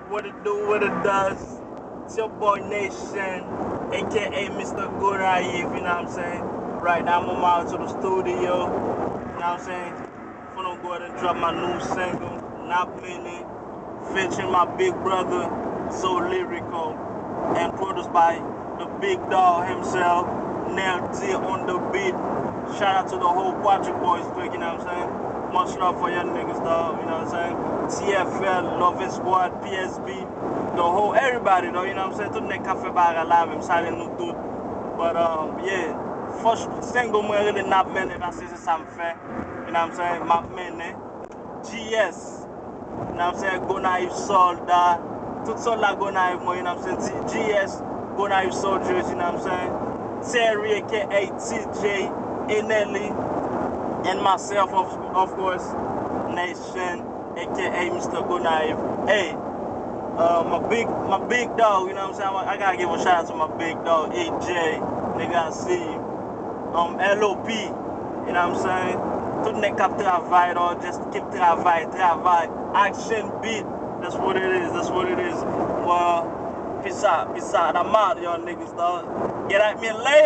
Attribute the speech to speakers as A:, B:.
A: What it do, what it does. It's your boy Nation, aka Mr. Good Naive, you know what I'm saying? Right now I'm on my way to the studio, you know what I'm saying? Finna go ahead and drop my new single, Not Many, featuring my big brother, So Lyrical, and produced by the big dog himself, Nell T on the beat. Shout out to the whole Quadric Boys clique, you know what I'm saying? Much love for your niggas, dog, you know what I'm saying? TFL, Loving Squad, PSB, the whole, everybody, though, you know what I'm saying? Tout nek ka fe baga live, m sale nou tout. But, yeah, first single mwen really Nap Mene, parce se sa m fe, you know what I'm saying? Map Mene, GS, you know what I'm saying? Go Naive Soldat, tout soldat Go Naive mwen, you know what I'm saying? GS, Go Naive Soldiers, you know what I'm saying? Terry, aka TJ, Eneli, and myself, of course, Nation, aka Mr. Good Naive. Hey, my big dog, you know what I'm saying? I gotta give a shout out to my big dog, AJ, nigga, I see you. LOP, you know what I'm saying? Tout nek kap travay, dog, just keep travay, action beat, that's what it is, Well, peace out, I'm out, y'all niggas, dog. Get at me later.